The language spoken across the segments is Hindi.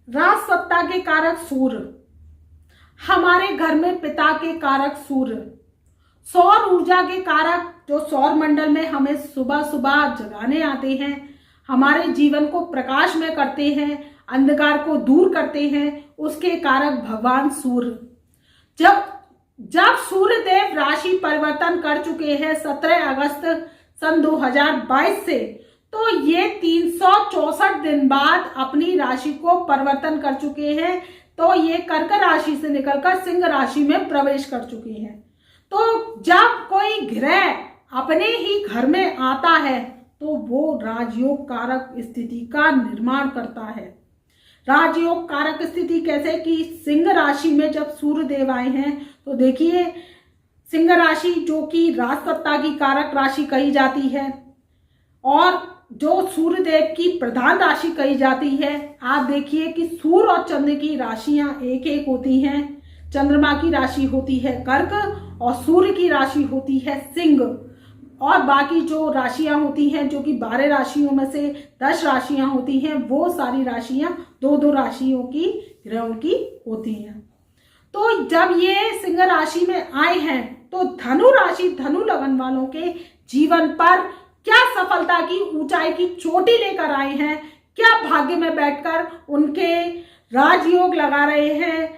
राज सत्ता के कारक सूर्य, हमारे घर में पिता के कारक सूर्य, सौर ऊर्जा के कारक जो सौर मंडल में हमें सुबह सुबह जगाने आते हैं, हमारे जीवन को प्रकाशमय करते हैं, अंधकार को दूर करते हैं, उसके कारक भगवान सूर्य। जब जब सूर्य देव राशि परिवर्तन कर चुके हैं 17 अगस्त सन 2022 से, तो ये 364 दिन बाद अपनी राशि को परिवर्तन कर चुके हैं। तो ये कर्क राशि से निकलकर सिंह राशि में प्रवेश कर चुके हैं। तो जब कोई ग्रह अपने ही घर में आता है तो वो राजयोग कारक स्थिति का निर्माण करता है। राजयोग कारक स्थिति कैसे कि सिंह राशि में जब सूर्य देव आए हैं तो देखिए, सिंह राशि जो कि राज सत्ता की कारक राशि कही जाती है और जो सूर्य देव की प्रधान राशि कही जाती है। आप देखिए कि सूर्य और चंद्र की राशियां एक एक होती हैं। चंद्रमा की राशि होती है कर्क और सूर्य की राशि होती है सिंह, और बाकी जो राशियां होती हैं जो कि 12 राशियों में से 10 राशियां होती हैं, वो सारी राशियां दो दो राशियों की ग्रहों की होती हैं। तो जब ये सिंह राशि में आए हैं तो धनु राशि, धनु लगन वालों के जीवन पर क्या सफलता की ऊंचाई की चोटी लेकर आए हैं, क्या भाग्य में बैठकर उनके राजयोग लगा रहे हैं,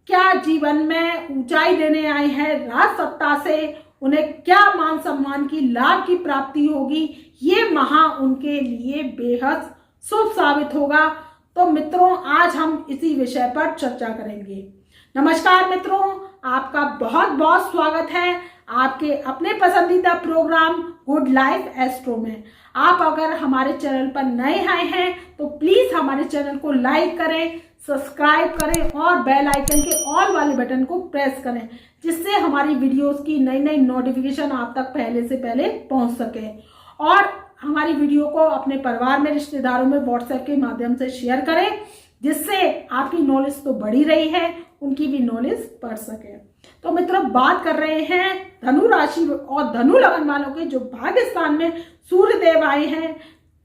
क्या जीवन में ऊंचाई देने आए हैं राज सत्ता से, उन्हें क्या मान सम्मान की लाभ की प्राप्ति होगी, ये माह उनके लिए बेहद शुभ साबित होगा। तो मित्रों, आज हम इसी विषय पर चर्चा करेंगे। नमस्कार मित्रों, आपका बहुत बहुत स्वागत है आपके अपने पसंदीदा प्रोग्राम गुड लाइफ एस्ट्रो में। आप अगर हमारे चैनल पर नए आए हैं तो प्लीज हमारे चैनल को लाइक करें, सब्सक्राइब करें और बेल आइकन के ऑल वाले बटन को प्रेस करें, जिससे हमारी वीडियोस की नई नई नोटिफिकेशन आप तक पहले से पहले पहुंच सके। और हमारी वीडियो को अपने परिवार में, रिश्तेदारों में व्हाट्सएप के माध्यम से शेयर करें, जिससे आपकी नॉलेज तो बढ़ी रही है, उनकी भी नॉलेज बढ़ सके। तो मित्रों, बात कर रहे हैं धनु राशि और धनु लगन वालों के जो भाग्य स्थान में सूर्य देव आए हैं।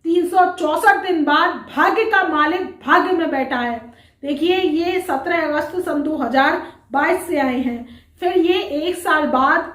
364 दिन बाद भाग्य का मालिक भाग्य में बैठा है। देखिए, ये 17 अगस्त सन 2022 से आए हैं, फिर ये एक साल बाद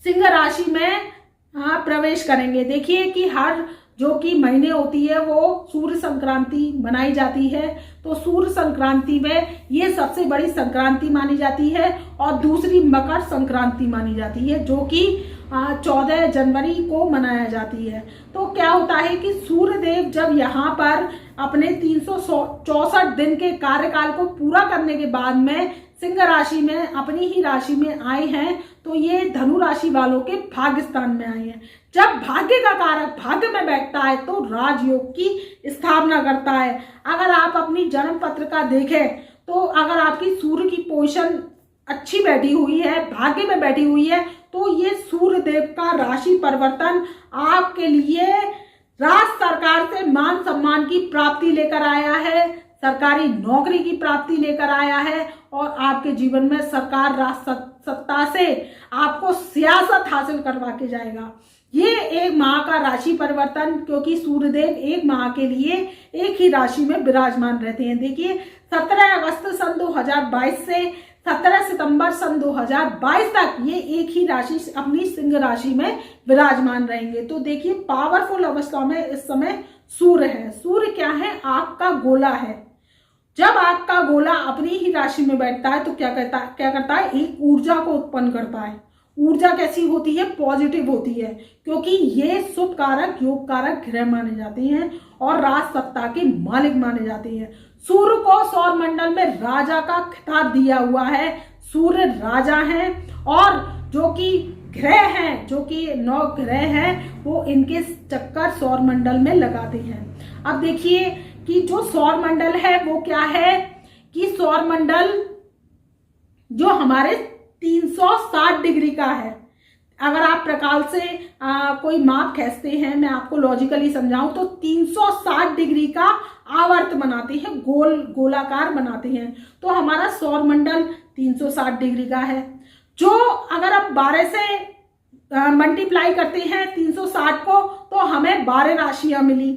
सिंह राशि में प्रवेश करेंगे। देखिए कि हर जो कि महीने होती है वो सूर्य संक्रांति मनाई जाती है। तो सूर्य संक्रांति में ये सबसे बड़ी संक्रांति मानी जाती है और दूसरी मकर संक्रांति मानी जाती है, जो कि 14 जनवरी को मनाया जाती है। तो क्या होता है कि सूर्य देव जब यहाँ पर अपने 364 दिन के कार्यकाल को पूरा करने के बाद में सिंह राशि में, अपनी ही राशि में आए हैं, तो ये धनु राशि वालों के भाग्य स्थान में आए हैं। जब भाग्य का कारक भाग्य में बैठता है तो राजयोग की स्थापना करता है। अगर आप अपनी जन्म पत्र का देखें तो अगर आपकी सूर्य की पोजीशन अच्छी बैठी हुई है, भाग्य में बैठी हुई है, तो ये सूर्य देव का राशि परिवर्तन आपके लिए राज सरकार से मान सम्मान की प्राप्ति लेकर आया है, सरकारी नौकरी की प्राप्ति लेकर आया है और आपके जीवन में सरकार राज सत्ता से आपको सियासत हासिल करवा के जाएगा। ये एक माह का राशि परिवर्तन, क्योंकि सूर्यदेव एक माह के लिए एक ही राशि में विराजमान रहते हैं। देखिए, 17 अगस्त सन 2022 से 17 सितंबर सन 2022 तक ये एक ही राशि अपनी सिंह राशि में विराजमान रहेंगे। तो देखिए, पावरफुल अवस्था में इस समय सूर्य है। सूर्य क्या है? आग का गोला है। जब आग का गोला अपनी ही राशि में बैठता है तो क्या करता है? एक ऊर्जा को उत्पन्न करता है। ऊर्जा कैसी होती है? पॉजिटिव होती है, क्योंकि ये शुभ कारक, योग कारक ग्रह माने जाते हैं और राज सत्ता के मालिक माने जाते हैं। सूर्य को सौर मंडल में राजा का खिताब दिया हुआ है। सूर्य राजा हैं और जो कि ग्रह हैं, जो कि 9 ग्रह हैं, वो इनके चक्कर सौर मंडल में लगाते हैं। अब देखिए कि जो सौर मंडल है वो क्या है कि सौर मंडल जो हमारे 360 डिग्री का है। अगर आप प्रकाल से कोई माप खींचते हैं, मैं आपको लॉजिकली समझाऊं तो 360 डिग्री का आवर्त बनाते हैं, गोलाकार बनाते हैं। तो हमारा सौर मंडल 360 डिग्री का है, जो अगर आप 12 से मल्टीप्लाई करते हैं 360 को, तो हमें 12 राशियां मिली।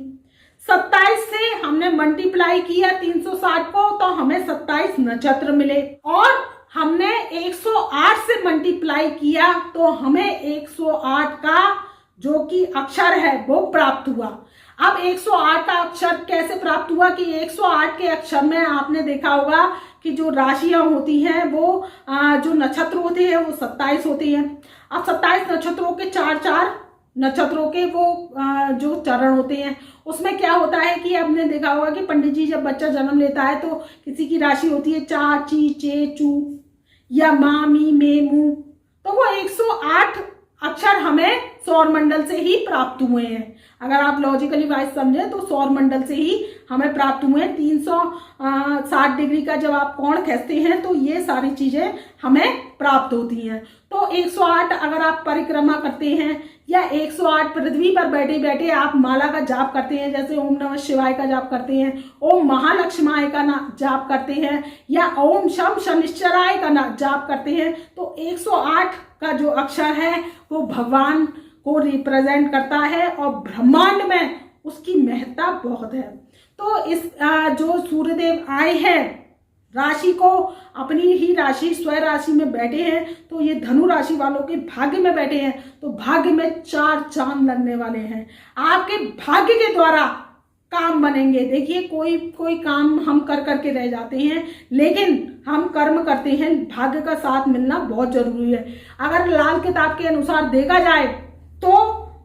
27 से हमने मल्टीप्लाई किया 360 को तो हमें 27 नक्षत्र मिले, और हमने 108 से मल्टीप्लाई किया तो हमें 108 का जो कि अक्षर है वो प्राप्त हुआ। अब 108 का अक्षर कैसे प्राप्त हुआ कि 108 के अक्षर में आपने देखा होगा कि जो राशियां होती हैं वो जो नक्षत्र होते हैं वो 27 होते हैं। अब 27 नक्षत्रों के 4-4 नक्षत्रों के वो जो चरण होते हैं, उसमें क्या होता है कि आपने देखा होगा कि पंडित जी जब बच्चा जन्म लेता है तो किसी की राशि होती है चा ची चे चू या मा मी मे मू, तो वो 108 अक्षर हमें सौर मंडल से ही प्राप्त हुए हैं। अगर आप लॉजिकली वाइज समझे तो सौर मंडल से ही हमें प्राप्त हुए हैं। 360 डिग्री का जब आप कोण खींचते हैं तो ये सारी चीजें हमें प्राप्त होती हैं। तो 108 अगर आप परिक्रमा करते हैं या 108 पृथ्वी पर बैठे बैठे आप माला का जाप करते हैं, जैसे ओम नमः शिवाय का जाप करते हैं, ओम महालक्ष्माय का जाप करते हैं या ओम शम शनिश्चराय का जाप करते हैं, तो 108 का जो अक्षर है वो भगवान को रिप्रेजेंट करता है और ब्रह्मांड में उसकी महत्ता बहुत है। तो इस जो सूर्यदेव आए हैं राशि को, अपनी ही राशि स्वयं राशि में बैठे हैं, तो ये धनु राशि वालों के भाग्य में बैठे हैं, तो भाग्य में 4 चांद लगने वाले हैं। आपके भाग्य के द्वारा काम बनेंगे। देखिए कोई काम हम कर करके रह जाते हैं, लेकिन हम कर्म करते हैं, भाग्य का साथ मिलना बहुत जरूरी है। अगर लाल किताब के अनुसार देखा जाए तो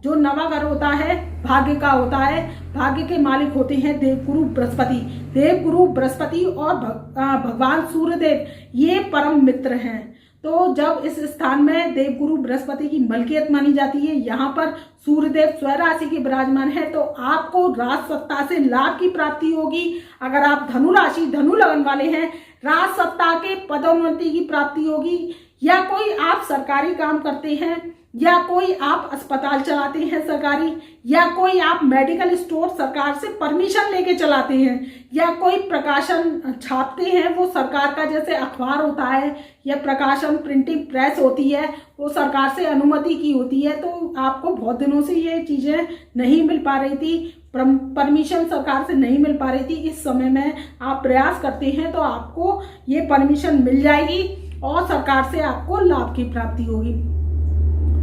जो नवाग्रह होता है भाग्य का होता है, भाग्य के मालिक होते हैं देवगुरु बृहस्पति। देवगुरु बृहस्पति और भगवान सूर्यदेव ये परम मित्र हैं। तो जब इस स्थान में देवगुरु बृहस्पति की मलकियत मानी जाती है, यहाँ पर सूर्यदेव स्वयं राशि के विराजमान है, तो आपको राज सत्ता से लाभ की प्राप्ति होगी। अगर आप धनु राशि धनु लगन वाले हैं, राज सत्ता के पदोन्नति की प्राप्ति होगी, या कोई आप सरकारी काम करते हैं, या कोई आप अस्पताल चलाते हैं सरकारी, या कोई आप मेडिकल स्टोर सरकार से परमिशन लेके चलाते हैं, या कोई प्रकाशन छापते हैं वो सरकार का जैसे अखबार होता है या प्रकाशन प्रिंटिंग प्रेस होती है वो सरकार से अनुमति की होती है, तो आपको बहुत दिनों से ये चीज़ें नहीं मिल पा रही थी, परमिशन सरकार से नहीं मिल पा रही थी। इस समय में आप प्रयास करते हैं तो आपको ये परमिशन मिल जाएगी और सरकार से आपको लाभ की प्राप्ति होगी।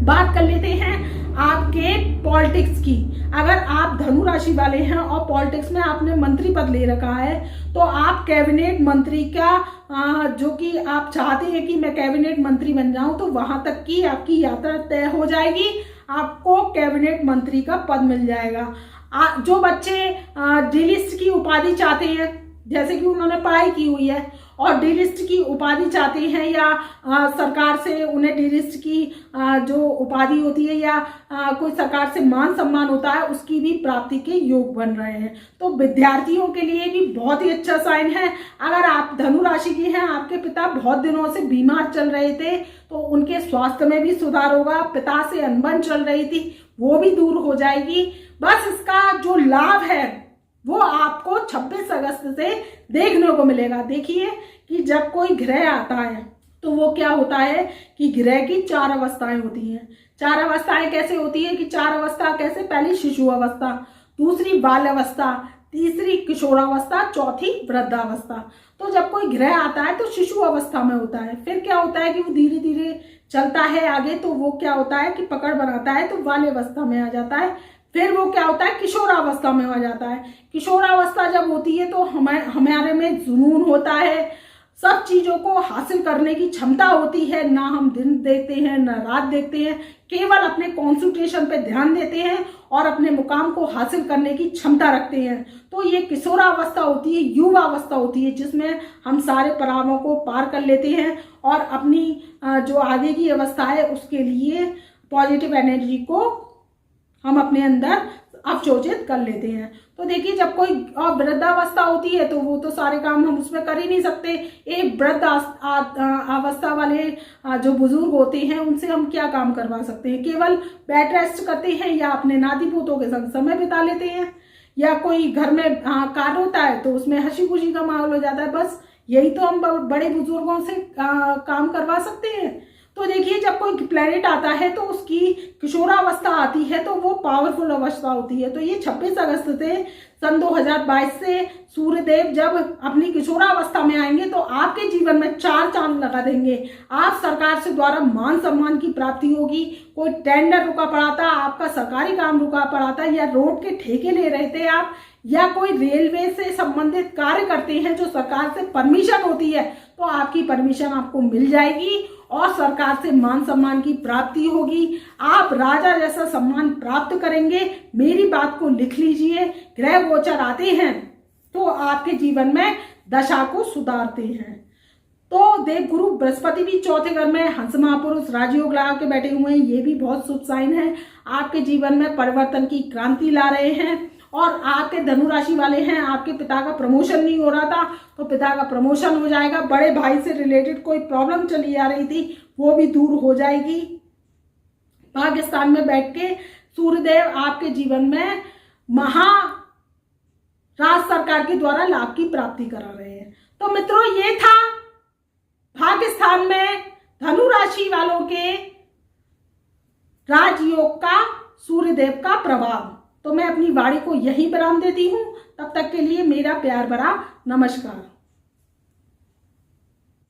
बात कर लेते हैं आपके पॉलिटिक्स की। अगर आप धनु राशि वाले हैं और पॉलिटिक्स में आपने मंत्री पद ले रखा है, तो आप कैबिनेट मंत्री का जो कि आप चाहते हैं कि मैं कैबिनेट मंत्री बन जाऊं, तो वहां तक की आपकी यात्रा तय हो जाएगी, आपको कैबिनेट मंत्री का पद मिल जाएगा। जो बच्चे डी लिस्ट की उपाधि चाहते हैं, जैसे कि उन्होंने पढ़ाई की हुई है और डी लिस्ट की उपाधि चाहते हैं, या सरकार से उन्हें डी लिस्ट की जो उपाधि होती है या कोई सरकार से मान सम्मान होता है, उसकी भी प्राप्ति के योग बन रहे हैं, तो विद्यार्थियों के लिए भी बहुत ही अच्छा साइन है। अगर आप धनु राशि की हैं, आपके पिता बहुत दिनों से बीमार चल रहे थे, तो उनके स्वास्थ्य में भी सुधार होगा। पिता से अनबन चल रही थी वो भी दूर हो जाएगी। बस इसका जो लाभ है वो आपको 26 अगस्त से देखने को मिलेगा। देखिए कि जब कोई ग्रह आता है तो वो क्या होता है कि ग्रह की 4 अवस्थाएं होती हैं। 4 अवस्थाएं कैसे होती है कि 4 अवस्था कैसे, पहली शिशु अवस्था, दूसरी बाल अवस्था, तीसरी किशोरावस्था, चौथी वृद्धावस्था। तो जब कोई ग्रह आता है तो शिशु अवस्था में होता है, फिर क्या होता है कि वो धीरे धीरे चलता है आगे, तो वो क्या होता है कि पकड़ बनाता है तो बाल अवस्था में आ जाता है, फिर वो क्या होता है किशोरावस्था में आ जाता है। किशोरावस्था जब होती है तो हमारे में जुनून होता है, सब चीजों को हासिल करने की क्षमता होती है, ना हम दिन देखते हैं ना रात देखते हैं, केवल अपने कॉन्सेंट्रेशन पे ध्यान देते हैं और अपने मुकाम को हासिल करने की क्षमता रखते हैं। तो ये किशोरावस्था होती है, युवा अवस्था होती है, जिसमें हम सारे पड़ावों को पार कर लेते हैं और अपनी जो आगे की अवस्था है उसके लिए पॉजिटिव एनर्जी को हम अपने अंदर अवशोषित कर लेते हैं। तो देखिए जब कोई वृद्धावस्था होती है तो वो तो सारे काम हम उसमें कर ही नहीं सकते। एक वृद्ध अवस्था वाले जो बुजुर्ग होते हैं उनसे हम क्या काम करवा सकते हैं, केवल बेड रेस्ट करते हैं या अपने नाती पोतों के संग समय बिता लेते हैं, या कोई घर में कार्य होता है तो उसमें हंसी खुशी का माहौल हो जाता है। बस यही तो हम बड़े बुजुर्गों से काम करवा सकते हैं। तो देखिए जब कोई प्लेनेट आता है तो उसकी किशोरावस्था आती है तो वो पावरफुल अवस्था होती है। तो ये 26 अगस्त से सन 2022 से सूर्यदेव जब अपनी किशोरावस्था में आएंगे तो आपके जीवन में 4 चांद लगा देंगे। आप सरकार से द्वारा मान सम्मान की प्राप्ति होगी। कोई टेंडर रुका पड़ा था, आपका सरकारी काम रुका पड़ा था, या रोड के ठेके ले रहे थे आप, या कोई रेलवे से संबंधित कार्य करते हैं जो सरकार से परमिशन होती है, तो आपकी परमिशन आपको मिल जाएगी और सरकार से मान सम्मान की प्राप्ति होगी। आप राजा जैसा सम्मान प्राप्त करेंगे। मेरी बात को लिख लीजिए। ग्रह गोचर आते हैं तो आपके जीवन में दशा को सुधारते हैं। तो देवगुरु बृहस्पति भी चौथे घर में हंस महापुरुष राजयोग लगा के बैठे हुए हैं, ये भी बहुत शुभ साइन है। आपके जीवन में परिवर्तन की क्रांति ला रहे हैं। और आपके धनु राशि वाले हैं, आपके पिता का प्रमोशन नहीं हो रहा था तो पिता का प्रमोशन हो जाएगा। बड़े भाई से रिलेटेड कोई प्रॉब्लम चली आ रही थी वो भी दूर हो जाएगी। पाकिस्तान में बैठ के सूर्यदेव आपके जीवन में राज्य सरकार के द्वारा लाभ की प्राप्ति करा रहे हैं। तो मित्रों ये था पाकिस्तान में धनु राशि वालों के राजयोग का सूर्यदेव का प्रभाव। तो मैं अपनी वाणी को यहीं विराम देती हूँ। तब तक के लिए मेरा प्यार भरा नमस्कार।